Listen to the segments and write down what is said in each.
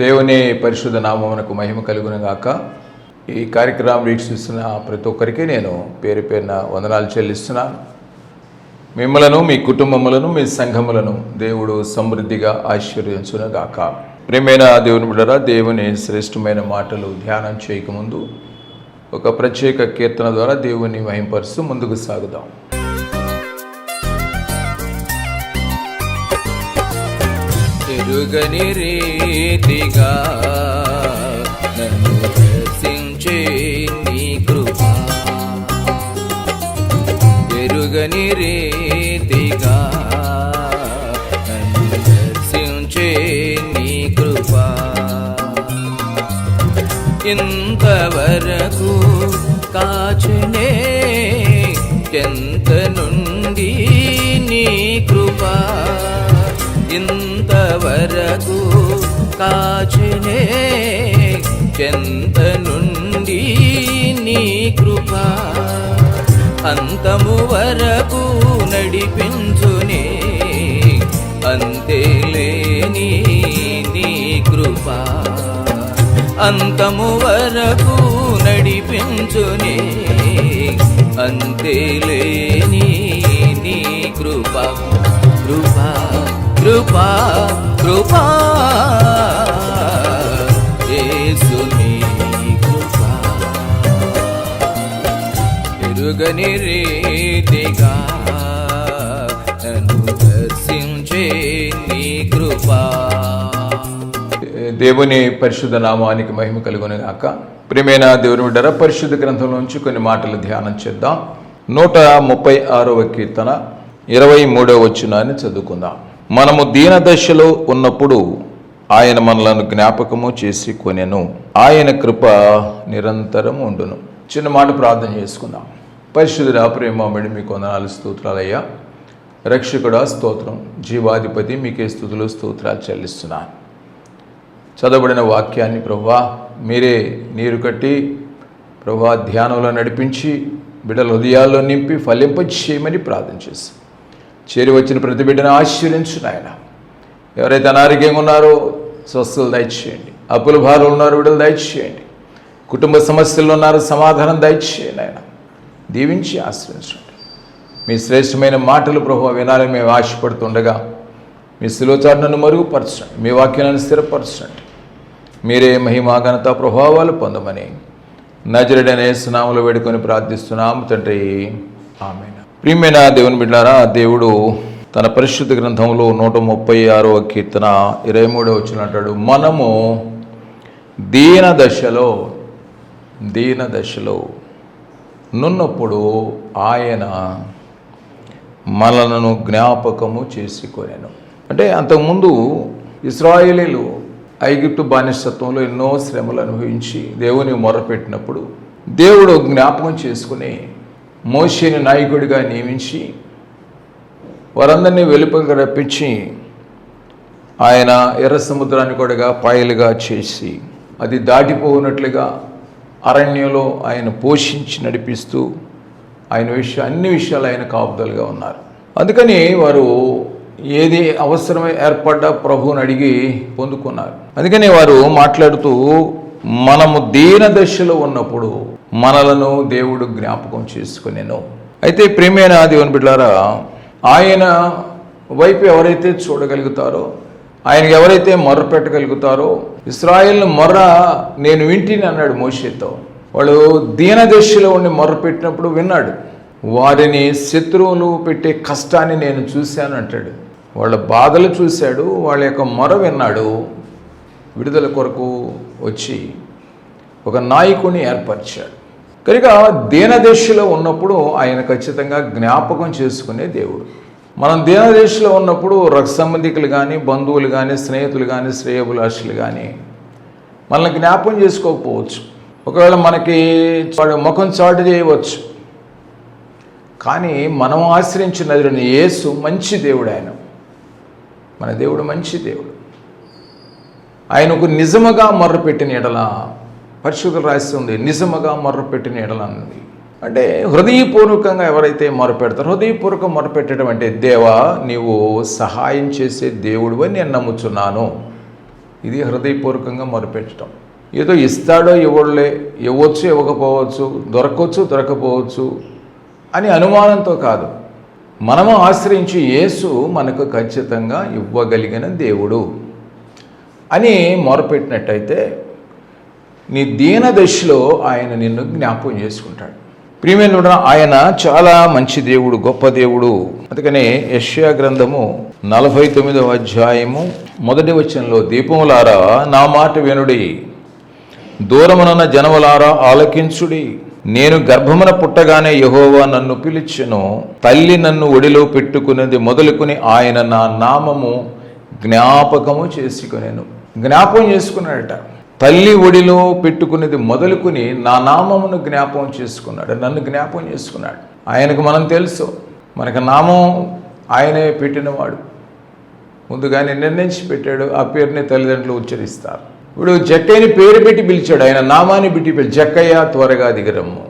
దేవుని పరిశుద్ధ నామమునకు మహిమ కలుగును గాక. ఈ కార్యక్రమం వీక్షిస్తున్న ప్రతి ఒక్కరికి నేను పేరు పేరున వందనాలు చెల్లిస్తున్నాను. మిమ్మలను, మీ కుటుంబములను, మీ సంఘములను దేవుడు సమృద్ధిగా ఆశీర్వదించును గాక. ప్రియమైన దేవుని బిడ్డలారా, దేవుని శ్రేష్టమైన మాటలు ధ్యానం చేయకముందు ఒక ప్రత్యేక కీర్తన ద్వారా దేవుని మహింపరుస్తూ ముందుకు సాగుదాం. ఎరుగని రీతిగా నన్ను దర్శించే నీ కృప, ఎరుగని రీతిగా నన్ను దర్శించే నీ కృప, ఇంతవరకు కాచనే ఎంత నుండి నీ కృప, ఇంతవరకు కాచనే ఎంత నుండి నీ కృప, అంతము వరకు నడిపించునే అంతేలేని నీ కృప, అంతము వరకు నడిపించునే అంతేలేని నీ కృప, కృప కృపా కృపా యేసుని కృపా, ఎరుగని రీతిగా నన్ను దర్శించే నీ కృపా. దేవుని పరిశుద్ధ నామానికి మహిమ కలుగును గాక. ప్రియమైన దేవుని బిడ్డలారా, పరిశుద్ధ గ్రంథంలోంచి కొన్ని మాటలు ధ్యానం చేద్దాం. 136వ కీర్తన 23వ వచనాన్ని చదువుకుందాం. మనము దీన దశలో ఉన్నప్పుడు ఆయన మనలను జ్ఞాపకము చేసి కొనెను, ఆయన కృప నిరంతరం ఉండును. చిన్న మాట ప్రార్థన చేసుకుందాం. పరిశుద్ధుడా, ప్రేమమడి మీకు వందనాలు, స్తోత్రాలయ్యా. రక్షకుడా స్తోత్రం, జీవాధిపతి మీకే స్తుతులు స్తోత్రాలు చెల్లిస్తున్నాను. చదవబడిన వాక్యాన్ని ప్రభువా మీరే నీరు కట్టి ప్రభువా ధ్యానంలో నడిపించి బిడ్డల హృదయాల్లో నింపి ఫలింపచేయమని ప్రార్థన చేసి చేరి వచ్చిన ప్రతి బిడ్డను ఆశీర్వదించు నాయన. ఎవరైతే అనారోగ్యంగా ఉన్నారో స్వస్థలు దయచేయండి, అప్పుల భారాలు ఉన్నారో విడుదల దయచేయండి, కుటుంబ సమస్యలు ఉన్నారో సమాధానం దయచేయండి ఆయన. దీవించి ఆశీర్వదించండి. మీ శ్రేష్టమైన మాటలు ప్రభువా వినాలని మేము ఆశపడుతుండగా మీ శిలువ నన్ను మరుగుపరచండి, మీ వాక్యాలను స్థిరపరచండి. మీరే మహిమా ఘనత ప్రభావాలు పొందమని నజరేయుడైన యేసు నామములో వేడుకొని ప్రార్థిస్తున్నాము తండ్రి, ఆమేన్. ప్రియమైన దేవుని బిడ్డలారా, దేవుడు తన పరిశుద్ధ గ్రంథంలో 136వ కీర్తన 23వ వచనం అంటాడు, మనము దీన దశలో నున్నప్పుడు ఆయన మనలను జ్ఞాపకము చేసుకొనెను. అంటే అంతకుముందు ఇశ్రాయేలీలు ఐగుప్తు బానిసత్వంలో ఎన్నో శ్రమలు అనుభవించి దేవుని మొర్రపెట్టినప్పుడు దేవుడు జ్ఞాపకం చేసుకుని మోషేని నాయకుడిగా నియమించి వారందరినీ వెలుపలికి రప్పించి ఆయన ఎర్ర సముద్రాన్ని కూడా పాయలుగా చేసి అది దాటిపోనట్లుగా అరణ్యంలో ఆయన పోషించి నడిపిస్తూ ఆయన అన్ని విషయాలు ఆయన కాపుదలుగా ఉన్నారు. అందుకని వారు ఏది అవసరమై ఏర్పడ్డా ప్రభువుని అడిగి పొందుకున్నారు. అందుకని వారు మాట్లాడుతూ మనము దీన దశలో ఉన్నప్పుడు మనలను దేవుడు జ్ఞాపకం చేసుకునేను. అయితే ప్రియమైన దేవుని బిడ్డలారా, ఆయన వైపు ఎవరైతే చూడగలుగుతారో, ఆయనకి ఎవరైతే మొర్ర పెట్టగలుగుతారో, ఇశ్రాయేలు మొర్ర నేను వింటిని అన్నాడు మోషేతో. వాళ్ళు దీన దశలో ఉండి మొర్ర పెట్టినప్పుడు విన్నాడు. వారిని శత్రువులు పెట్టే కష్టాన్ని నేను చూశాను అంటాడు. వాళ్ళ బాధలు చూశాడు, వాళ్ళ యొక్క మొర విన్నాడు. విడుదల కొరకు వచ్చి ఒక నాయకుడిని ఏర్పరిచాడు. కనుక దీనదశలో ఉన్నప్పుడు ఆయన ఖచ్చితంగా జ్ఞాపకం చేసుకునే దేవుడు. మనం దీనదశలో ఉన్నప్పుడు రక్త సంబంధికులు కానీ, బంధువులు కానీ, స్నేహితులు కానీ, శ్రేయోభిలాషులు కానీ మనల్ని జ్ఞాపకం చేసుకోకపోవచ్చు. ఒకవేళ మనకి ముఖం చాటు చేయవచ్చు. కానీ మనం ఆశ్రయించిన యేసు మంచి దేవుడు. ఆయన మన దేవుడు మంచి దేవుడు. ఆయనకు నిజముగా మొర్రపెట్టిన ఎడల, పరిశుద్ధులు రాసి ఉంది, నిజముగా మొర్రపెట్టిన ఎడల అన్నది. అంటే హృదయపూర్వకంగా ఎవరైతే మొరపెడతారో, హృదయపూర్వకం మొరపెట్టడం అంటే దేవా నీవు సహాయం చేసే దేవుడు అని నేను నమ్ముచున్నాను, ఇది హృదయపూర్వకంగా మొరపెట్టడం. ఏదో ఇస్తాడో ఇవ్వడులే, ఇవ్వచ్చు ఇవ్వకపోవచ్చు, దొరకవచ్చు దొరకపోవచ్చు అని అనుమానంతో కాదు, మనము ఆశ్రయించి యేసు మనకు ఖచ్చితంగా ఇవ్వగలిగిన దేవుడు అని మొరపెట్టినట్టయితే నీ దీన దశలో ఆయన నిన్ను జ్ఞాపకం చేసుకుంటాడు. ప్రియమైన ఆయన చాలా మంచి దేవుడు, గొప్ప దేవుడు. అందుకనే యెషయా గ్రంథము 49వ అధ్యాయము 1వ వచనంలో, దీపములారా నా మాట వినుడి, దూరమునున్న జనములారా ఆలకించుడి. నేను గర్భమున పుట్టగానే యెహోవా నన్ను పిలిచెను, తల్లి నన్ను ఒడిలో పెట్టుకున్నది మొదలుకుని ఆయన నా నామము జ్ఞాపకము చేసుకొనెను. జ్ఞాపకం చేసుకున్నాడట. తల్లి ఒడిలో పెట్టుకునేది మొదలుకుని నా నామమును జ్ఞాపకం చేసుకున్నాడు, నన్ను జ్ఞాపకం చేసుకున్నాడు. ఆయనకు మనం తెలుసు, మనకు నామం ఆయనే పెట్టినవాడు, ముందుగానే నిర్ణయించి పెట్టాడు. ఆ పేరుని తల్లిదండ్రులు ఉచ్చరిస్తారు. ఇప్పుడు జక్కయ్యని పేరు పెట్టి పిలిచాడు, ఆయన నామాన్ని పెట్టి పిలిచి, జక్కయ్య త్వరగా దిగరమ్ము.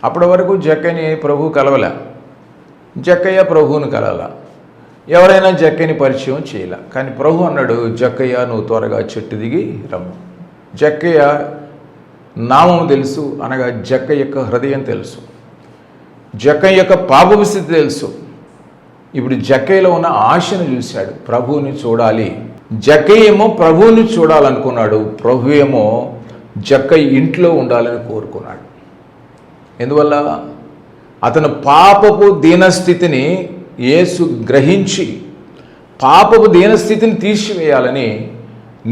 అప్పటి వరకు జక్కయ్యని ప్రభు కలవలే, జక్కయ్య ప్రభువుని కలవాల, ఎవరైనా జక్కయ్యని పరిచయం చేయాల. కానీ ప్రభు అన్నాడు, జక్కయ్య నువ్వు త్వరగా చెట్టు దిగి రమ్ము. జక్కయ్య నామం తెలుసు, అనగా జక్కయ్య యొక్క హృదయం తెలుసు, జక్కయ్య యొక్క పాపపు స్థితి తెలుసు. ఇప్పుడు జక్కయ్యలో ఉన్న ఆశను చూశాడు, ప్రభువుని చూడాలి. జక్కయ్య ఏమో ప్రభువుని చూడాలనుకున్నాడు, ప్రభు ఏమో జక్కయ్య ఇంట్లో ఉండాలని కోరుకున్నాడు. ఎందువల్ల? అతను పాపపు దీనస్థితిని యేసు గ్రహించి పాపపు దీనస్థితిని తీసివేయాలని,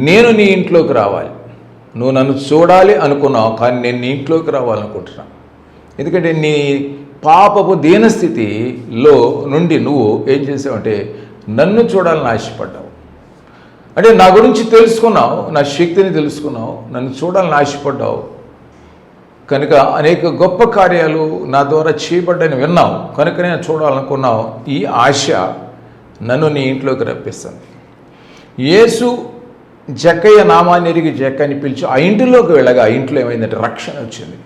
నేను నీ ఇంట్లోకి రావాలి, నువ్వు నన్ను చూడాలి అనుకున్నావు, కానీ నేను నీ ఇంట్లోకి రావాలనుకుంటున్నాను. ఎందుకంటే నీ పాపపు దీనస్థితిలో నుండి నువ్వు ఏం చేసావంటే నన్ను చూడాలని ఆశపడ్డావు. అంటే నా గురించి తెలుసుకున్నావు, నా శక్తిని తెలుసుకున్నావు, నన్ను చూడాలని ఆశపడ్డావు కనుక అనేక గొప్ప కార్యాలు నా ద్వారా చేయబడ్డాయని విన్నావు కనుక నేను చూడాలనుకున్నావు. ఈ ఆశ నన్ను నీ ఇంట్లోకి రప్పిస్తుంది. యేసు జక్కయ్య నామాన్ని ఎరిగి జక్కయ్యని పిలిచి ఆ ఇంటిలోకి వెళ్ళగా ఆ ఇంట్లో ఏమైందంటే రక్షణ వచ్చింది.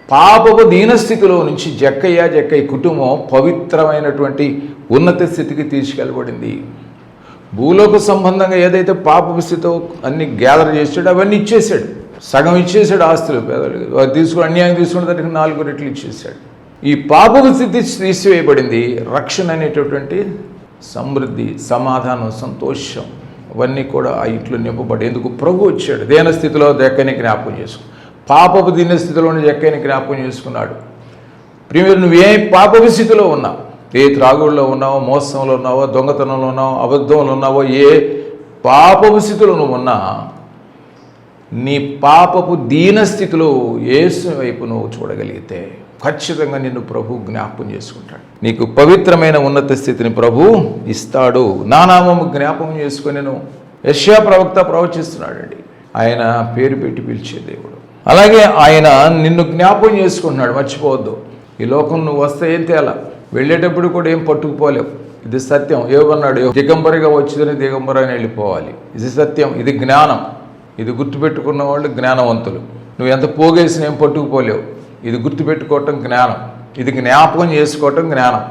పాపపు దీనస్థితిలో నుంచి జక్కయ్య కుటుంబం పవిత్రమైనటువంటి ఉన్నత స్థితికి తీసుకెళ్ళబడింది. భూలోక సంబంధంగా ఏదైతే పాపపు స్థితితో అన్ని గ్యాదర్ చేసాడో అవన్నీ ఇచ్చేసాడు, సగం ఇచ్చేసాడు. ఆస్తులు పేదలు తీసుకుని అన్యాయం తీసుకున్న దానికి 4 రెట్లు ఇచ్చేసాడు. ఈ పాపపు స్థితి తీసివేయబడింది. రక్షణ అనేటటువంటి సమృద్ధి, సమాధానం, సంతోషం అవన్నీ కూడా ఆ ఇంట్లో నింపబడి ఎందుకు ప్రభు వచ్చాడు. దీనస్థితిలో జక్కయ్యని జ్ఞాపకం చేసుకున్నాడు, పాపపు దీనస్థితిలోని జక్కయ్యని జ్ఞాపకం చేసుకున్నాడు. ప్రియమైన నువ్వు ఏ పాపపు స్థితిలో ఉన్నావు, ఏ త్రాగుల్లో ఉన్నావో, మోసంలో ఉన్నావో, దొంగతనంలో ఉన్నావో, అబద్ధంలో ఉన్నావో, ఏ పాపపు స్థితిలో నువ్వు ఉన్నా నీ పాపపు దీనస్థితిలో యేసు వైపు నువ్వు చూడగలిగితే ఖచ్చితంగా నిన్ను ప్రభు జ్ఞాపకం చేసుకుంటాడు. నీకు పవిత్రమైన ఉన్నత స్థితిని ప్రభు ఇస్తాడు. నా నామము జ్ఞాపకం చేసుకుని నేను యెషయా ప్రవక్త ప్రవచిస్తున్నాడండి. ఆయన పేరు పెట్టి పిలిచే దేవుడు. అలాగే ఆయన నిన్ను జ్ఞాపకం చేసుకుంటున్నాడు. మర్చిపోవద్దు. ఈ లోకం నువ్వు వస్తే ఏం తేలా, వెళ్ళేటప్పుడు కూడా ఏం పట్టుకుపోలేవు. ఇది సత్యం. ఏమన్నాడు? దిగంబరిగా వచ్చిందని దిగంబరని వెళ్ళిపోవాలి. ఇది సత్యం, ఇది జ్ఞానం. ఇది గుర్తుపెట్టుకున్న వాళ్ళు జ్ఞానవంతులు. నువ్వు ఎంత పోగేసిన ఏం పట్టుకుపోలేవు. ఇది గుర్తుపెట్టుకోవటం జ్ఞానం, ఇది జ్ఞాపకం చేసుకోవటం జ్ఞానం.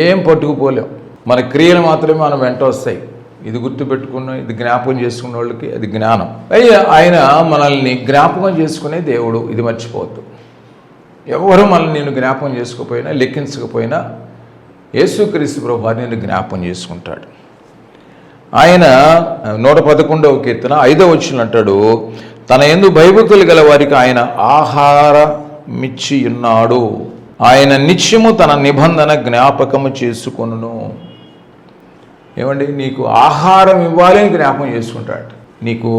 ఏం పట్టుకుపోలేవు. మన క్రియలు మాత్రమే మనం వెంట వస్తాయి. ఇది గుర్తుపెట్టుకున్న, ఇది జ్ఞాపకం చేసుకున్న వాళ్ళకి అది జ్ఞానం. అయ్యా ఆయన మనల్ని జ్ఞాపకం చేసుకునే దేవుడు. ఇది మర్చిపోవద్దు. ఎవరు మనల్ని నేను జ్ఞాపకం చేసుకోకపోయినా, లెక్కించకపోయినా యేసుక్రీస్తు ప్రభువు నిన్ను జ్ఞాపకం చేసుకుంటాడు. ఆయన 111వ కీర్తన 5వ వచనం అంటాడు, తన యందు భయభక్తులు గల వారికి ఆయన ఆహారమిచ్చి ఉన్నాడు, ఆయన నిత్యము తన నిబంధన జ్ఞాపకము చేసుకొనును. ఏమండి, నీకు ఆహారం ఇవ్వాలి అని జ్ఞాపకం చేసుకుంటాడు. నీకు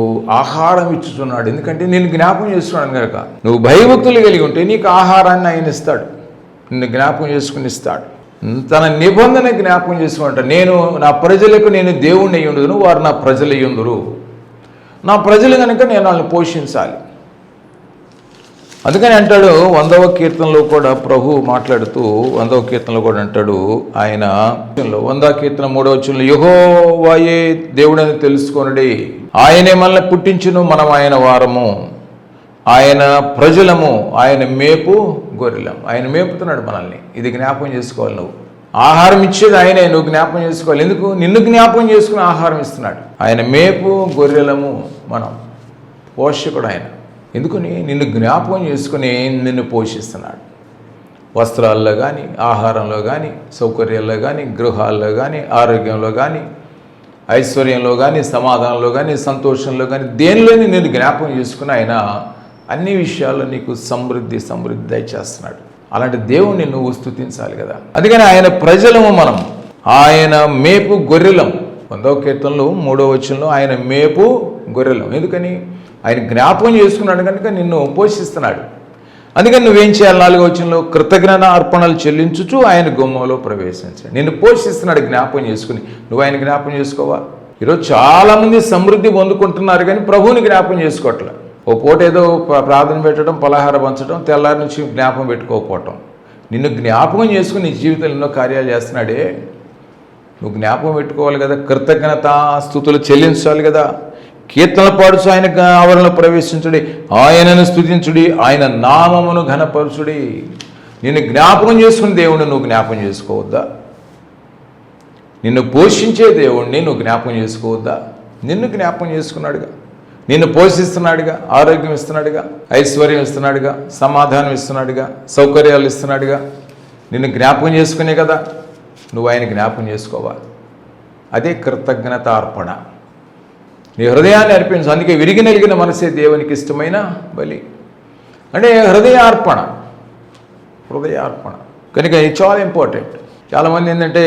ఆహారం ఇచ్చుతున్నాడు, ఎందుకంటే నేను జ్ఞాపకం చేస్తున్నాను కనుక. నువ్వు భయభక్తులు కలిగి ఉంటే నీకు ఆహారాన్ని ఆయన ఇస్తాడు, నిన్ను జ్ఞాపకం చేసుకుని ఇస్తాడు. తన నిబంధన జ్ఞాపకం చేసుకుంటా. నేను నా ప్రజలకు నేను దేవుణ్ణి అయ్యుండును, వారు నా ప్రజలు అయ్యుందురు. నా ప్రజలు కనుక నేను వాళ్ళని పోషించాలి. అందుకని అంటాడు 100వ కీర్తనలో కూడా ప్రభు మాట్లాడుతూ 100వ కీర్తనలో కూడా అంటాడు ఆయన 100వ కీర్తన 3వ వచనంలో, యెహోవాయే దేవుడని తెలుసుకొనుడి, ఆయనే మనల్ని పుట్టించును, మనం ఆయన వారము, ఆయన ప్రజలము, ఆయన మేపు గొర్రెలం. ఆయన మేపుతున్నాడు మనల్ని. ఇది జ్ఞాపకం చేసుకోవాలి నువ్వు. ఆహారం ఇచ్చేది ఆయనే, నువ్వు జ్ఞాపం చేసుకోవాలి. ఎందుకు? నిన్ను జ్ఞాపం చేసుకుని ఆహారం ఇస్తున్నాడు. ఆయన మేపు గొర్రెలము మనం, పోషకుడు ఆయన. ఎందుకని? నిన్ను జ్ఞాపకం చేసుకుని నిన్ను పోషిస్తున్నాడు. వస్త్రాల్లో కానీ, ఆహారంలో కానీ, సౌకర్యాల్లో కానీ, గృహాల్లో కానీ, ఆరోగ్యంలో కానీ, ఐశ్వర్యంలో కానీ, సమాధానంలో కానీ, సంతోషంలో కానీ, దేనిలోని నేను జ్ఞాపకం చేసుకుని ఆయన అన్ని విషయాల్లో నీకు సమృద్ధి దయచేస్తున్నాడు. అలాంటి దేవుణ్ణి నువ్వు స్తుతించాలి కదా. అందుకని ఆయన ప్రజలము మనం, ఆయన మేపు గొర్రెలం. 100వ కీర్తనలో 3వ వచనంలో ఆయన మేపు గొర్రెలం. ఎందుకని? ఆయన జ్ఞాపకం చేసుకున్నాడు కనుక నిన్ను పోషిస్తున్నాడు. అందుకని నువ్వేం చేయాలి? 4వ వచనంలో కృతజ్ఞత అర్పణలు చెల్లించుచు ఆయన గుమ్మంలో ప్రవేశించాడు. నిన్ను పోషిస్తున్నాడు జ్ఞాపకం చేసుకుని. నువ్వు ఆయన జ్ఞాపకం చేసుకోవా? ఈరోజు చాలామంది సమృద్ధి పొందుకుంటున్నారు కానీ ప్రభువుని జ్ఞాపకం చేసుకోవట్లే. ఓ పూట ఏదో ప్రార్థన పెట్టడం, పలహారం పంచడం, తెల్లారి నుంచి జ్ఞాపకం పెట్టుకోకపోవటం. నిన్ను జ్ఞాపకం చేసుకుని నీ జీవితంలో ఎన్నో కార్యాలు చేస్తున్నాడే. నువ్వు జ్ఞాపకం పెట్టుకోవాలి కదా. కృతజ్ఞత స్తుతులు చెల్లించాలి కదా. కీర్తనలు పాడుచు ఆయన ఆవరణలో ప్రవేశించుడి, ఆయనను స్తుతించుడి, ఆయన నామమును ఘనపరచుడి. నిన్ను జ్ఞాపకం చేసుకుని దేవుణ్ణి నువ్వు జ్ఞాపకం చేసుకోవద్దా? నిన్ను పోషించే దేవుణ్ణి నువ్వు జ్ఞాపకం చేసుకోవద్దా? నిన్ను జ్ఞాపకం చేసుకున్నాడుగా, నిన్ను పోషిస్తున్నాడుగా, ఆరోగ్యం ఇస్తున్నాడుగా, ఐశ్వర్యం ఇస్తున్నాడుగా, సమాధానం ఇస్తున్నాడుగా, సౌకర్యాలు ఇస్తున్నాడుగా. నిన్ను జ్ఞాపకం చేసుకునే కదా నువ్వు ఆయన జ్ఞాపకం చేసుకోవాలి. అదే కృతజ్ఞత అర్పణ. నీ హృదయాన్ని అర్పించు. అందుకే విరిగి నలిగిన మనసే దేవునికి ఇష్టమైన బలి. అంటే హృదయార్పణ. కనుక ఇది చాలా ఇంపార్టెంట్. చాలామంది ఏంటంటే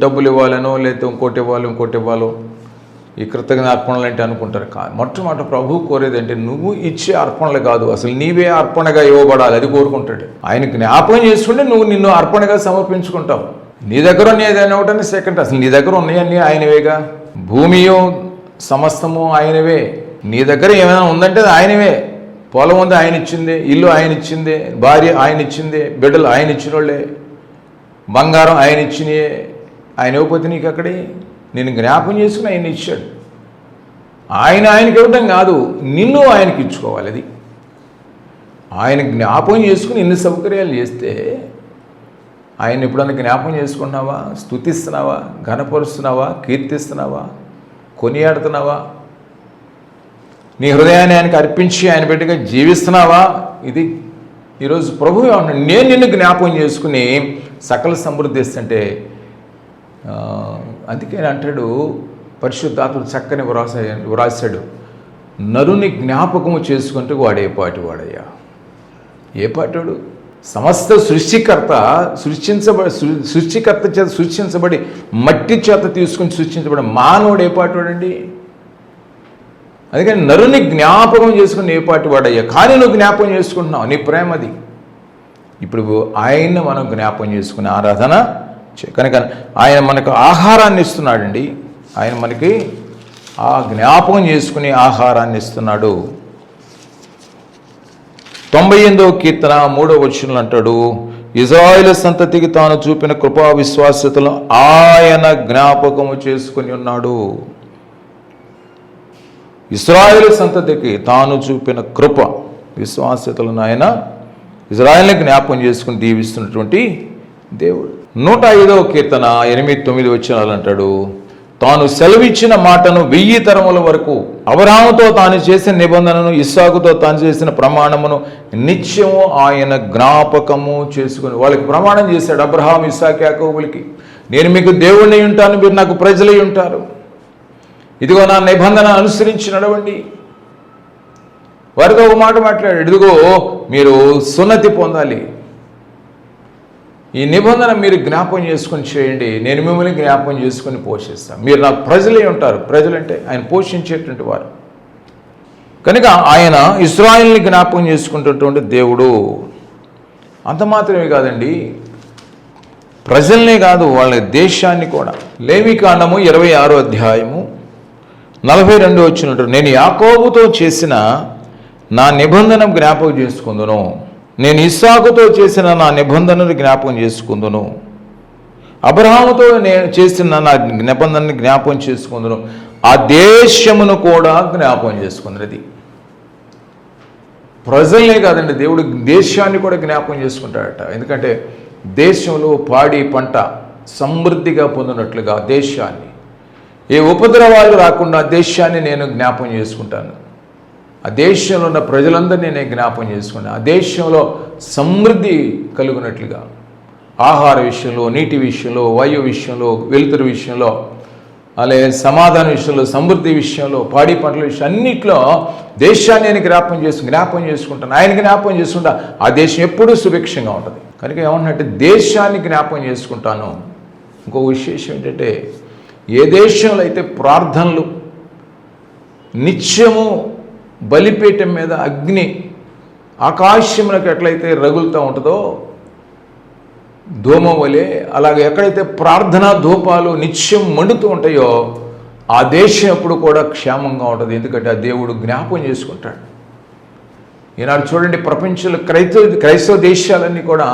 డబ్బులు ఇవ్వాలనో లేకపోతే ఇంకోటి ఇవ్వాలో ఈ కృతజ్ఞత అర్పణలు అంటే అనుకుంటారు. కాదు, మొట్టమొదట ప్రభు కోరేది అంటే నువ్వు ఇచ్చే అర్పణలు కాదు, అసలు నీవే అర్పణగా ఇవ్వబడాలి. అది కోరుకుంటాడు. ఆయన జ్ఞాపకం చేసుకుంటే నువ్వు నిన్ను అర్పణగా సమర్పించుకుంటావు. నీ దగ్గర ఉన్నాయి ఏదైనా ఒకటని సెకండ్. అసలు నీ దగ్గర ఉన్నాయన్నీ ఆయనవేగా. భూమియో సమస్తము ఆయనవే. నీ దగ్గర ఏమైనా ఉందంటే అది ఆయనవే. పొలం ఉంది ఆయన ఇచ్చిందే, ఇల్లు ఆయన ఇచ్చిందే, భార్య ఆయన ఇచ్చిందే, బిడ్డలు ఆయన ఇచ్చిన వాళ్ళే, బంగారం ఆయన ఇచ్చినయే. ఆయన ఇవ్వకపోతే నీకు అక్కడే. నేను జ్ఞాపకం చేసుకుని ఆయన ఇచ్చాడు. ఆయనకి ఇవ్వడం కాదు, నిన్ను ఆయనకి ఇచ్చుకోవాలి. అది ఆయన జ్ఞాపకం చేసుకుని ఇన్ని సౌకర్యాలు చేస్తే ఆయన ఎప్పుడన్నా జ్ఞాపకం చేసుకుంటున్నావా? స్తుతిస్తున్నావా? ఘనపరుస్తున్నావా? కీర్తిస్తున్నావా? కొనియాడుతున్నావా? నీ హృదయాన్ని ఆయనకి అర్పించి ఆయన బిడ్డగా జీవిస్తున్నావా? ఇది ఈరోజు ప్రభువు ఏమన్నాడు? నేను నిన్ను జ్ఞాపకం చేసుకుని సకల సమృద్ధి ఇస్తుంటే. అందుకే అంటాడు పరిశుద్ధాత్ముడు చక్కని వ్రాసాడు, నరుని జ్ఞాపకము చేసుకుంటూ వాడు ఏ పాటివాడయ్యా. ఏ పాటివాడు? సమస్త సృష్టికర్త చేత సృష్టించబడి మట్టి చేత తీసుకుని సృష్టించబడి మానవుడు ఏ పాటివాడండి? అందుకని నరుని జ్ఞాపకం చేసుకుని ఏ పాటివాడయ్యా. కానీ నువ్వు జ్ఞాపకం చేసుకుంటున్నావు, నీ ప్రేమది. ఇప్పుడు ఆయన్ని మనం జ్ఞాపకం చేసుకునే ఆరాధన కనుక ఆయన మనకు ఆహారాన్ని ఇస్తున్నాడండి. ఆయన మనకి ఆ జ్ఞాపకం చేసుకుని ఆహారాన్ని ఇస్తున్నాడు. 98వ కీర్తన 3వ వచనంలో అంటాడు, ఇజ్రాయేలు సంతతికి తాను చూపిన కృపా విశ్వాస్యతలను ఆయన జ్ఞాపకము చేసుకుని ఉన్నాడు. ఇశ్రాయేలు సంతతికి తాను చూపిన కృప విశ్వాస్యతలను ఆయన ఇజ్రాయేల్ని జ్ఞాపకం చేసుకుని దీవిస్తున్నటువంటి దేవుడు. 105వ కీర్తన 8-9 వచనాలు అంటాడు, తాను సెలవిచ్చిన మాటను 1000 తరముల వరకు, అబ్రహాముతో తాను చేసిన నిబంధనను, ఇస్సాకుతో తాను చేసిన ప్రమాణమును నిత్యము ఆయన జ్ఞాపకము చేసుకుని. వాళ్ళకి ప్రమాణం చేశాడు అబ్రహాం, ఇస్సాకు, యాకోబులకి, నేను మీకు దేవుణ్ణి ఉంటాను, మీరు నాకు ప్రజలై ఉంటారు. ఇదిగో నా నిబంధన అనుసరించి నడవండి. వారితో ఒక మాట మాట్లాడాడు, ఇదిగో మీరు సున్నతి పొందాలి, ఈ నిబంధన మీరు జ్ఞాపకం చేసుకొని చేయండి, నేను మిమ్మల్ని జ్ఞాపకం చేసుకొని పోషిస్తాను, మీరు నాకు ప్రజలే ఉంటారు. ప్రజలంటే ఆయన పోషించేటువంటి వారు కనుక ఆయన ఇశ్రాయేలుని జ్ఞాపకం చేసుకుంటున్నటువంటి దేవుడు. అంత మాత్రమే కాదండి, ప్రజల్నే కాదు వాళ్ళ దేశాన్ని కూడా. లేవికాండము 26వ అధ్యాయము 42 వచ్చినట్టు, నేను యాకోబుతో చేసిన నా నిబంధన జ్ఞాపకం చేసుకుందును, నేను ఇస్సాకుతో చేసిన నా నిబంధనను జ్ఞాపకం చేసుకుందును, అబ్రహాముతో నేను చేసిన నా నిబంధనని జ్ఞాపకం చేసుకుందును, ఆ దేశమును కూడా జ్ఞాపకం చేసుకున్నది. ప్రజలనే కాదండి, దేవుడు దేశాన్ని కూడా జ్ఞాపకం చేసుకుంటాడట. ఎందుకంటే దేశంలో పాడి పంట సమృద్ధిగా పొందినట్లుగా దేశాన్ని, ఏ ఉపద్రవాలు రాకుండా దేశాన్ని నేను జ్ఞాపం చేసుకుంటాను. ఆ దేశంలో ఉన్న ప్రజలందరినీ నేను జ్ఞాపం చేసుకుంటాను. ఆ దేశంలో సమృద్ధి కలుగునట్లుగా ఆహార విషయంలో, నీటి విషయంలో, వాయు విషయంలో, వెలుతురు విషయంలో, అలాగే సమాధాన విషయంలో, సమృద్ధి విషయంలో, పాడి పంటల విషయం అన్నింటిలో దేశాన్ని నేను జ్ఞాపం చేసుకుంటాను. ఆయన జ్ఞాపం చేసుకుంటా ఆ దేశం ఎప్పుడూ సుభిక్షంగా ఉంటుంది. కనుక ఏమంటే దేశాన్ని జ్ఞాపం చేసుకుంటాను. ఇంకో విశేషం ఏంటంటే, ఏ దేశంలో అయితే ప్రార్థనలు నిత్యము బలిపీఠం మీద అగ్ని ఆకాశములకు ఎట్లయితే రగులుతూ ఉంటుందో ధూమం వలె, అలాగే ఎక్కడైతే ప్రార్థనా ధూపాలు నిత్యం మండుతూ ఉంటాయో ఆ దేశం ఎప్పుడు కూడా క్షేమంగా ఉంటుంది. ఎందుకంటే ఆ దేవుడు జ్ఞాపం చేసుకుంటాడు. ఈనాడు చూడండి, ప్రపంచంలో క్రైస్తవ దేశాలన్నీ కూడా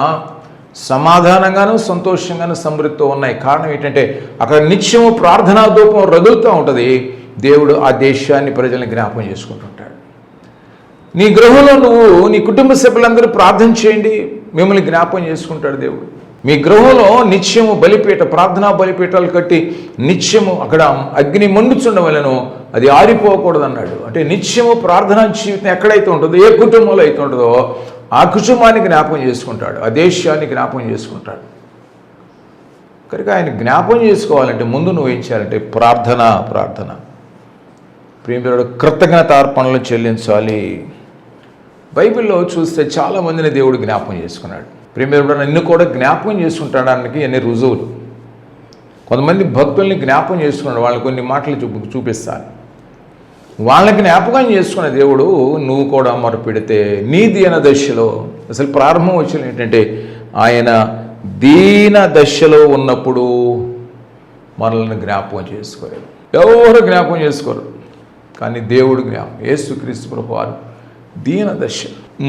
సమాధానంగాను సంతోషంగాను సమృద్ధితో ఉన్నాయి. కారణం ఏంటంటే అక్కడ నిత్యము ప్రార్థనా ధూపం రగులుతూ ఉంటుంది. దేవుడు ఆ దేశాన్ని, ప్రజల్ని జ్ఞాపం చేసుకుంటుంటాడు. నీ గృహంలో నువ్వు, నీ కుటుంబ సభ్యులందరూ ప్రార్థన చేయండి, మిమ్మల్ని జ్ఞాపం చేసుకుంటాడు దేవుడు. మీ గృహంలో నిత్యము బలిపీఠ, ప్రార్థనా బలిపీఠాలు కట్టి నిత్యము అక్కడ అగ్ని మండుచుండవలను, అది ఆరిపోకూడదు అన్నాడు. అంటే నిత్యము ప్రార్థనా జీవితం ఎక్కడైతే ఉంటుందో, ఏ కుటుంబంలో అయితే ఉంటుందో ఆ కుటుంబాన్ని జ్ఞాపం చేసుకుంటాడు, ఆ దేశాన్ని జ్ఞాపం చేసుకుంటాడు. కనుక ఆయన జ్ఞాపం చేసుకోవాలంటే ముందు నువ్వు ఏం చేయాలంటే ప్రార్థన. ప్రియమైన కృతజ్ఞతార్పణలు చెల్లించాలి. బైబిల్లో చూస్తే చాలామందిని దేవుడు జ్ఞాపం చేసుకున్నాడు. ప్రియమైన నిన్ను కూడా జ్ఞాపకం చేసుకుంటాడానికి అన్ని రుజువులు. కొంతమంది భక్తుల్ని జ్ఞాపకం చేసుకున్నాడు. వాళ్ళని కొన్ని మాటలు చూపిస్తాను. వాళ్ళకి జ్ఞాపకం చేసుకున్న దేవుడు నువ్వు కూడా మొరపెడితే నీ దీన దశలో, అసలు ప్రారంభం వచ్చిన ఏంటంటే ఆయన దీన దశలో ఉన్నప్పుడు మనల్ని జ్ఞాపకం చేసుకోలేదు. ఎవరు జ్ఞాపకం చేసుకోరు, కానీ దేవుడు యేసుక్రీస్తు ప్రభువారు దీన దశ.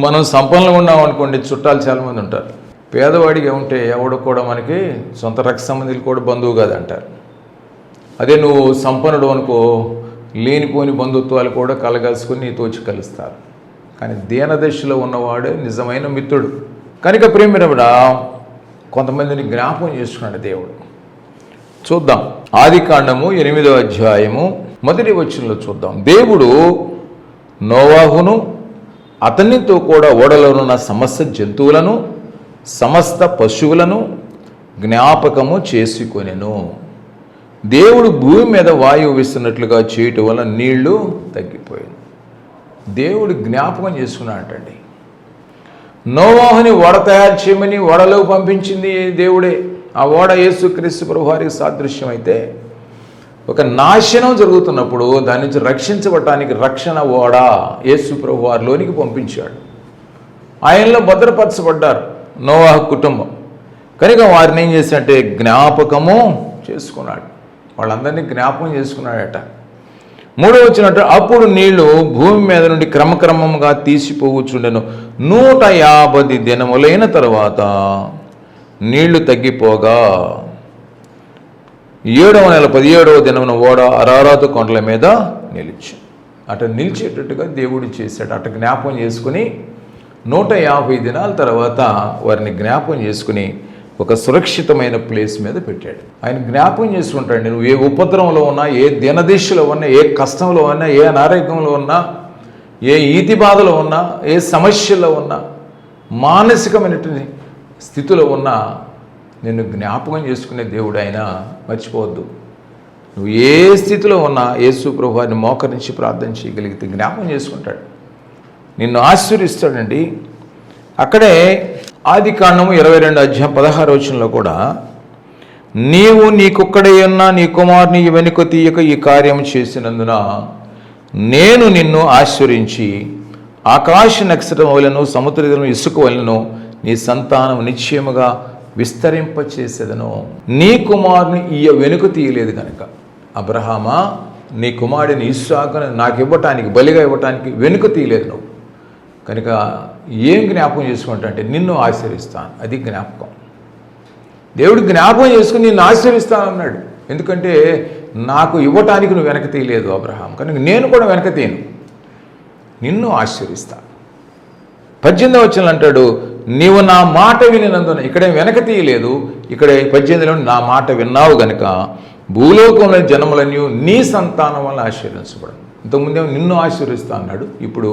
మనం సంపన్నంగా ఉన్నాం అనుకోండి, చుట్టాలు చాలామంది ఉంటారు. పేదవాడిగా ఉంటే ఎవడు కూడా మనకి సొంత రక్త సంబంధులు కూడా బంధువు కాదు అంటారు. అదే నువ్వు సంపన్నుడు అనుకో, లేనిపోని బంధుత్వాలు కూడా కలగలుసుకుని నీతో వచ్చి కలుస్తారు. కానీ దీనదశలో ఉన్నవాడే నిజమైన మిత్రుడు. కనుక ప్రేమిరవిడ కొంతమందిని జ్ఞాపకం చేసుకున్నాడు దేవుడు. చూద్దాం, ఆదికాండము 8వ అధ్యాయము 1వ వచనంలో చూద్దాం. దేవుడు నోవాహును అతనితో కూడా ఓడలోనున్న సమస్త జంతువులను సమస్త పశువులను జ్ఞాపకము చేసుకొనెను. దేవుడు భూమి మీద వాయువు వేస్తున్నట్లుగా చేయటం వల్ల నీళ్లు తగ్గిపోయింది. దేవుడు జ్ఞాపకం చేసుకున్నాడండి. నోవాహుని ఓడ తయారు చేయమని ఓడలో పంపించింది దేవుడే. ఆ ఓడ యేసుక్రీస్తు ప్రభువారికి సాదృశ్యం అయితే, ఒక నాశనం జరుగుతున్నప్పుడు దాని నుంచి రక్షించబడటానికి రక్షణ ఓడ యేసు ప్రభువారిలోనికి పంపించాడు. ఆయనలో భద్రపరచబడ్డారు నోవాహు కుటుంబం. కనుక వారిని ఏం చేశాడంటే జ్ఞాపకము చేసుకున్నాడు. వాళ్ళందరినీ జ్ఞాపకం చేసుకున్నాడట. 3వ వచనం, అప్పుడు నీళ్లు భూమి మీద నుండి క్రమక్రమంగా తీసిపోవచ్చుండెను. 150 దినములైన తర్వాత నీళ్లు తగ్గిపోగా 7వ నెల 17వ దినమున ఓడ అరారాతు కొండల మీద నిలిచి, అట నిలిచేటట్టుగా దేవుడు చేశాడు. అట జ్ఞాపకం చేసుకుని 150 దినాల తర్వాత వారిని జ్ఞాపకం చేసుకుని ఒక సురక్షితమైన ప్లేస్ మీద పెట్టాడు. ఆయన జ్ఞాపకం చేసుకుంటాడు. నువ్వు ఏ ఉపద్రవంలో ఉన్నా, ఏ దినదశలో ఉన్నా, ఏ కష్టంలో ఉన్నా, ఏ అనారోగ్యంలో ఉన్నా, ఏ ఈతి బాధలో ఉన్నా, ఏ సమస్యలో ఉన్నా, మానసికమైనటువంటి స్థితిలో ఉన్నా నిన్ను జ్ఞాపకం చేసుకునే దేవుడు ఆయన. మర్చిపోవద్దు. నువ్వు ఏ స్థితిలో ఉన్నా యేసు ప్రభువారిని మోకరించి ప్రార్థన చేయగలిగితే జ్ఞాపకం చేసుకుంటాడు, నిన్ను ఆశీర్వదిస్తాడండి. అక్కడే ఆదికాండము 22వ అధ్యాయం 16వ వచనంలో కూడా, నీవు నీకొక్కడే ఉన్న నీ కుమారుని వెనుక తీయక ఈ కార్యం చేసినందున నేను నిన్ను ఆశీర్వదించి ఆకాశ నక్షత్రం వలెను సముద్రం ఇసుక వలెను నీ సంతానం నిశ్చయముగా విస్తరింపచేసేదను. నీ కుమారుని వెనుక తీయలేదు కనుక, అబ్రహామా నీ కుమారుడిని ఇస్సాకును నాకు ఇవ్వటానికి, బలిగా ఇవ్వటానికి వెనుక తీయలేదు నువ్వు. కనుక ఏం జ్ఞాపకం చేసుకుంటా అంటే నిన్ను ఆశీర్వదిస్తాను. అది జ్ఞాపకం. దేవుడు జ్ఞాపకం చేసుకుని నిన్ను ఆశీర్వదిస్తాను అన్నాడు. ఎందుకంటే నాకు ఇవ్వటానికి నువ్వు వెనక తీయలేదు అబ్రహాం, కనుక నేను కూడా వెనక తీయను, నిన్ను ఆశీర్వదిస్తాను. 18వ వచనంలో అంటాడు, నీవు నా మాట వినినందున, ఇక్కడే వెనక తీయలేదు, ఇక్కడే 18లో నా మాట విన్నావు గనుక భూలోకంలో జనములన్నీ నీ సంతానం వల్ల ఆశీర్వదించబడు. ఇంతకుముందేమో నిన్ను ఆశీర్వదిస్తా అన్నాడు, ఇప్పుడు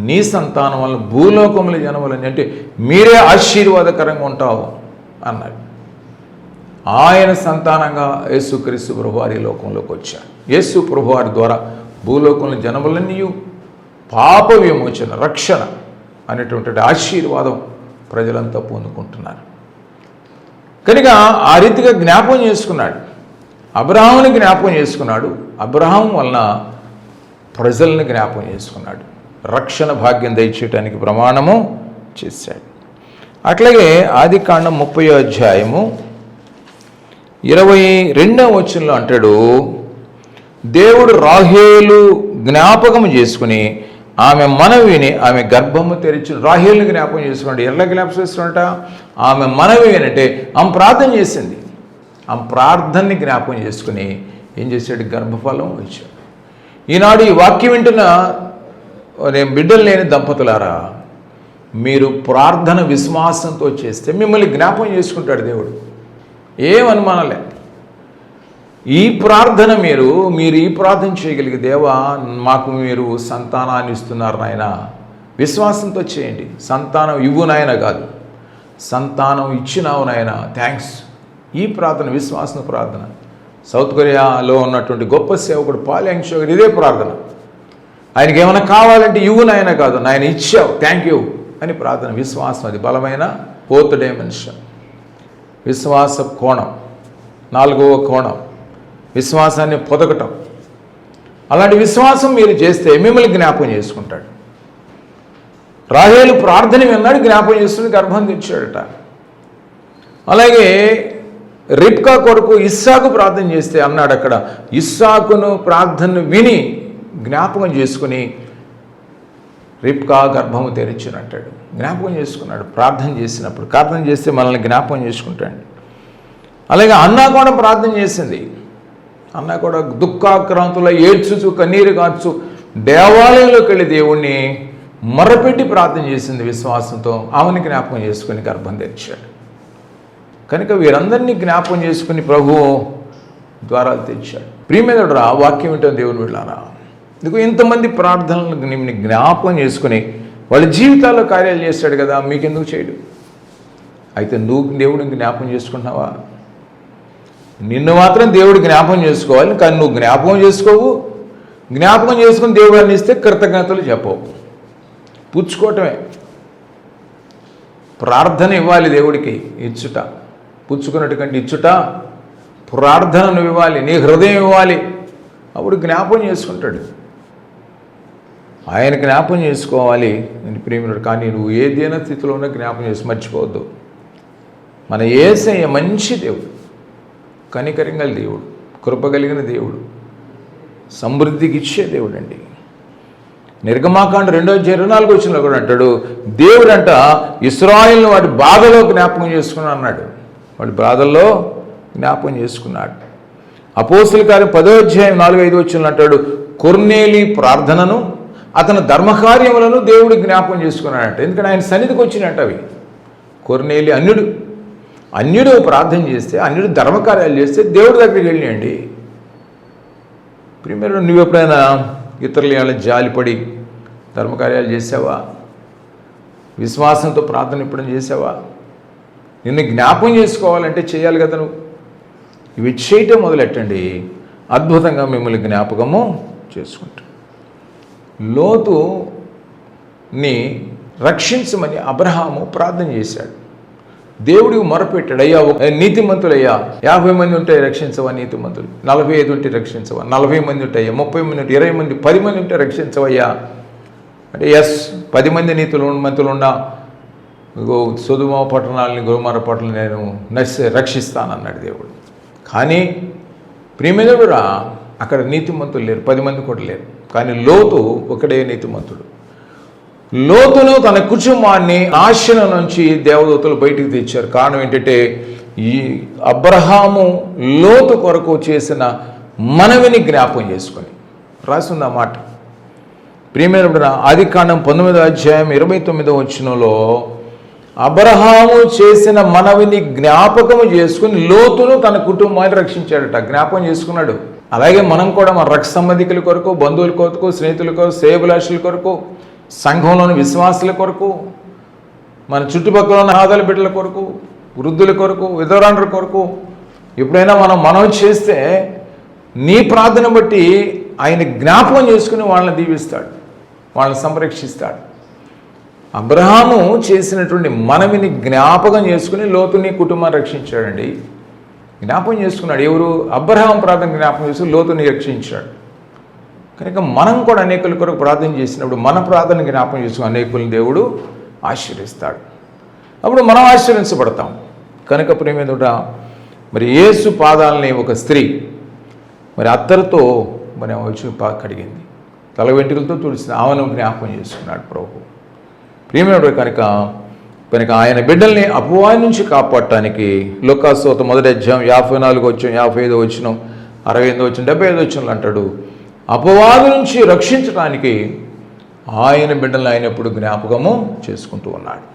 నీ సంతానం వల్ల భూలోకంలో జనములని, అంటే మీరే ఆశీర్వాదకరంగా ఉంటావు అన్నాడు. ఆయన సంతానంగా యేసుక్రీస్తు ప్రభువారి లోకంలోకి వచ్చాడు. యేసు ప్రభువారి ద్వారా భూలోకంలో జనములన్నీ పాప విమోచన, రక్షణ అనేటువంటి ఆశీర్వాదం ప్రజలంతా పొందుకుంటున్నారు. కనుక ఆ రీతిగా జ్ఞాపకం చేసుకున్నాడు, అబ్రహాముని జ్ఞాపకం చేసుకున్నాడు, అబ్రహాం వలన ప్రజల్ని జ్ఞాపకం చేసుకున్నాడు, రక్షణ భాగ్యం దయచేయటానికి ప్రమాణము చేశాడు. అట్లాగే ఆదికాండం 30వ అధ్యాయము 22వ వచనంలో అంటాడు, దేవుడు రాహేలు జ్ఞాపకం చేసుకుని ఆమె మనవిని, ఆమె గర్భము తెరిచి, రాహేలుని జ్ఞాపకం చేసుకున్నాడు. ఎలా జ్ఞాపకం చేసుకున్నట? ఆమె మనవి అంటే ఆమె ప్రార్థన చేసింది, ఆమె ప్రార్థనని జ్ఞాపకం చేసుకుని ఏం చేశాడు? గర్భఫలం ఇచ్చాడు. ఈనాడు ఈ వాక్యం వింటున్న బిడ్డలు లేని దంపతులారా, మీరు ప్రార్థన విశ్వాసంతో చేస్తే మిమ్మల్ని జ్ఞాపకం చేసుకుంటాడు దేవుడు. ఏం అనుమానలే. ఈ ప్రార్థన మీరు ఈ ప్రార్థన చేయగలిగే, దేవా మాకు మీరు సంతానాన్ని ఇస్తున్నారు నాయన, విశ్వాసంతో చేయండి. సంతానం ఇవ్వు నాయన కాదు, సంతానం ఇచ్చినావు నాయన, థ్యాంక్స్. ఈ ప్రార్థన విశ్వాసం ప్రార్థన. సౌత్ కొరియాలో ఉన్నటువంటి గొప్ప సేవకుడు పాల్ యాంగ్ షోగర్ ఇదే ప్రార్థన. ఆయనకి ఏమైనా కావాలంటే ఇవ్వు నాయన కాదు, నాయన ఇచ్చావు, థ్యాంక్ యూ అని ప్రార్థన. విశ్వాసం అది బలమైన 4th డైమెన్షన్, విశ్వాస కోణం. 4వ కోణం విశ్వాసాన్ని పొదగటం. అలాంటి విశ్వాసం మీరు చేస్తే మిమ్మల్ని జ్ఞాపకం చేసుకుంటాడు. రాహేలు ప్రార్థన విన్నాడు, జ్ఞాపకం చేసుకుని గర్భం తెచ్చాడట. అలాగే రిబ్కా కొరకు ఇస్సాకు ప్రార్థన చేస్తే అన్నాడు, అక్కడ ఇస్సాకును ప్రార్థనను విని జ్ఞాపకం చేసుకుని రిబ్కా గర్భము తెరిచినట్టాడు. జ్ఞాపకం చేసుకున్నాడు ప్రార్థన చేసినప్పుడు. ప్రార్థన చేస్తే మనల్ని జ్ఞాపకం చేసుకుంటాడు. అలాగే అన్నా కూడా ప్రార్థన చేసింది. అన్న కూడా దుఃఖాక్రాంతుల ఏడ్చుచు కన్నీరు కాచు దేవాలయంలోకి వెళ్ళి దేవుణ్ణి మొరపెట్టి ప్రార్థన చేసింది విశ్వాసంతో. ఆమెను జ్ఞాపకం చేసుకుని గర్భం తెచ్చాడు. కనుక వీరందరినీ జ్ఞాపకం చేసుకుని ప్రభువు ద్వారాలు తెచ్చాడు. ప్రియమేదుడు రా, వాక్యం ఏంటో దేవుని వెళ్ళారా, ఎందుకు ఇంతమంది ప్రార్థనలు నిన్ను జ్ఞాపకం చేసుకుని వాళ్ళ జీవితాల్లో కార్యాలు చేస్తాడు కదా, మీకెందుకు చేయడు? అయితే నువ్వు దేవుడిని జ్ఞాపకం చేసుకుంటున్నావా? నిన్ను మాత్రం దేవుడు జ్ఞాపకం చేసుకోవాలి, కానీ నువ్వు జ్ఞాపకం చేసుకోవు. జ్ఞాపకం చేసుకుని దేవుడిని ఇస్తే కృతజ్ఞతలు చెప్పవు, పుచ్చుకోవటమే. ప్రార్థన ఇవ్వాలి దేవుడికి, ఇచ్చుట. పుచ్చుకున్నట్టు కంటే ఇచ్చుట. ప్రార్థన నువ్వు ఇవ్వాలి, నీ హృదయం ఇవ్వాలి, అప్పుడు జ్ఞాపకం చేసుకుంటాడు. ఆయన జ్ఞాపకం చేసుకోవాలి అని ప్రేమినుడు. కానీ నువ్వు ఏ దీన స్థితిలో ఉన్నా జ్ఞాపకం చేసి మర్చిపోవద్దు. మన యేసయ్య మంచి దేవుడు, కనికరంగల దేవుడు, కృప కలిగిన దేవుడు, సమృద్ధికి ఇచ్చే దేవుడు అండి. నిర్గమాకాండ 2:24 వచనంలో కూడా అంటాడు, దేవుడంట ఇశ్రాయేలును వాడి బాధలో జ్ఞాపకం చేసుకున్నాడు అన్నాడు. వాడి బాధల్లో జ్ఞాపకం చేసుకున్నాడు. అపోస్తల కార్యం 10వ అధ్యాయం 4-5 వచనంలో అంటాడు, కొర్నేలి ప్రార్థనను అతని ధర్మకార్యములను దేవుడు జ్ఞాపకం చేసుకున్నాడంట. ఎందుకంటే ఆయన సన్నిధికి వచ్చినట్టు అవి. కొర్నేలి అన్యుడు ప్రార్థన చేస్తే, అన్యుడు ధర్మకార్యాలు చేస్తే దేవుడి దగ్గరికి వెళ్ళియండి. ప్రియమైన నువ్వు ఎప్పుడైనా ఇతరుల జాలిపడి ధర్మకార్యాలు చేసావా? విశ్వాసంతో ప్రార్థన ఎప్పుడైనా చేసావా? నిన్ను జ్ఞాపకం చేసుకోవాలంటే చేయాలి కదా నువ్వు. ఇవి చేయటం మొదలెట్టండి, అద్భుతంగా మిమ్మల్ని జ్ఞాపకము చేసుకుంటాడు. లోతుని రక్షించమని అబ్రహాము ప్రార్థన చేశాడు. దేవుడికి మొరపెట్టాడు, అయ్యా నీతిమంతులయ్యా 50 మంది ఉంటే రక్షించవా, నీతిమంతులు 45 ఉంటే రక్షించవా, 40 మంది ఉంటాయ్యా, 30 మంది ఉంటే 20 మంది 10 మంది ఉంటే రక్షించవయ్యా అంటే 10 మంది మంతులు ఉన్నా సొదొమ పట్టణాలని గొమొర్రా పట్టణాలను నేను రక్షిస్తానన్నాడు దేవుడు. కానీ ప్రియమేదుడురా, అక్కడ నీతిమంతులు లేరు, 10 మంది కూడా లేరు. కానీ లోతు ఒకడే నీతిమంతుడు. లోతును తన కుటుంబాన్ని నాశనం నుంచి దేవదూతలు బయటికి తెచ్చారు. కారణం ఏంటంటే ఈ అబ్రహాము లోతు కొరకు చేసిన మనవిని జ్ఞాపకం చేసుకొని రాసింది ఆ మాట. ప్రియమైన ఆదికాండం 19వ అధ్యాయం 29వ వచనంలో అబ్రహాము చేసిన మనవిని జ్ఞాపకము చేసుకుని లోతును తన కుటుంబాన్ని రక్షించాడట. జ్ఞాపకం చేసుకున్నాడు. అలాగే మనం కూడా మన రక్త సంబంధికుల కొరకు, బంధువుల కొరకు, స్నేహితుల కొరకు, శ్రేయభిలాషుల కొరకు, సంఘంలోని విశ్వాసుల కొరకు, మన చుట్టుపక్కల ఉన్న ఆదల బిడ్డల కొరకు, వృద్ధుల కొరకు, విధవరాండ్రుల కొరకు ఎప్పుడైనా మనం చేస్తే నీ ప్రార్థన బట్టి ఆయన జ్ఞాపకం చేసుకుని వాళ్ళని దీవిస్తాడు, వాళ్ళని సంరక్షిస్తాడు. అబ్రహాము చేసినటువంటి మనవిని జ్ఞాపకం చేసుకుని లోతుని కుటుంబాన్ని రక్షించాడండి. జ్ఞాపకం చేసుకున్నాడు. ఎవరు? అబ్రహాం ప్రార్థన జ్ఞాపకం చేసుకుని లోతుని రక్షించాడు. కనుక మనం కూడా అనేకుల కొరకు ప్రార్థన చేసినప్పుడు మన ప్రార్థన జ్ఞాపకం చేసుకుని అనేకులను దేవుడు ఆశీర్వదిస్తాడు. అప్పుడు మనం ఆశీర్వించబడతాం. కనుక ప్రేమేందుట మరి యేసు పాదాలని ఒక స్త్రీ మరి అత్తరుతో మరి వచ్చి కడిగింది, తల వెంట్రుకలతో తుడిచిన ఆమెను జ్ఞాపకం చేసుకున్నాడు ప్రభు. ప్రియమైనడు కనుక ఆయన బిడ్డల్ని అపవాది నుంచి కాపాడటానికి లోకాసువార్త 1వ అధ్యాయం 54 వచ్చిన 55 వచ్చిన 68 వచ్చిన 75 వచ్చిన అంటాడు, అపవాది నుంచి రక్షించడానికి ఆయన బిడ్డల్ని ఆయన ఎప్పుడు జ్ఞాపకము చేసుకుంటూ ఉన్నాడు.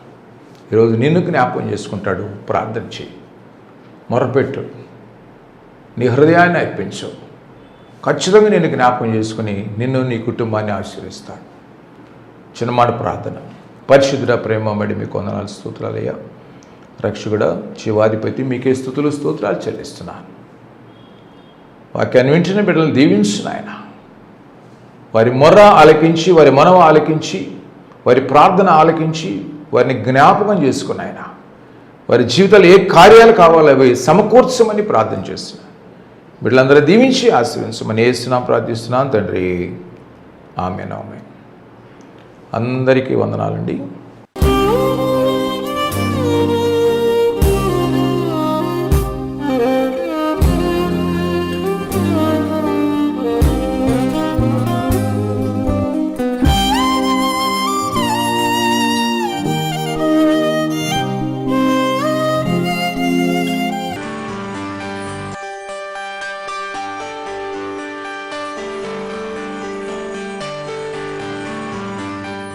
ఈరోజు నిన్ను జ్ఞాపకం చేసుకుంటాడు. ప్రార్థన చేయి, మొరపెట్టు, నీ హృదయాన్ని అర్పించు. ఖచ్చితంగా నేను జ్ఞాపకం చేసుకుని నిన్ను, నీ కుటుంబాన్ని ఆశీర్వదిస్తాడు. చిన్నమాట ప్రార్థన. పరిశుద్ధుడ, ప్రేమబడి మీకు వందనాలు, స్తోత్రాలయ్యా. రక్షకుడ, జీవాధిపతి, మీకే స్తుతులు స్తోత్రాలు చెల్లిస్తున్నాను. వాక్యాన్ని వింటున్న బిడ్డలను దీవించిన ఆయన, వారి మొర్ర ఆలకించి, వారి మనవ ఆలకించి, వారి ప్రార్థన ఆలకించి, వారిని జ్ఞాపకం చేసుకుని ఆయన వారి జీవితాలు ఏ కార్యాలు కావాలో అవి సమకూర్చమని ప్రార్థన చేస్తున్నాను. బిడ్డలందరూ దీవించి ఆశీర్వించమని యేసునామమున ప్రార్థిస్తున్నాను తండ్రి. ఆమేన్. అందరికీ వందనాలండి.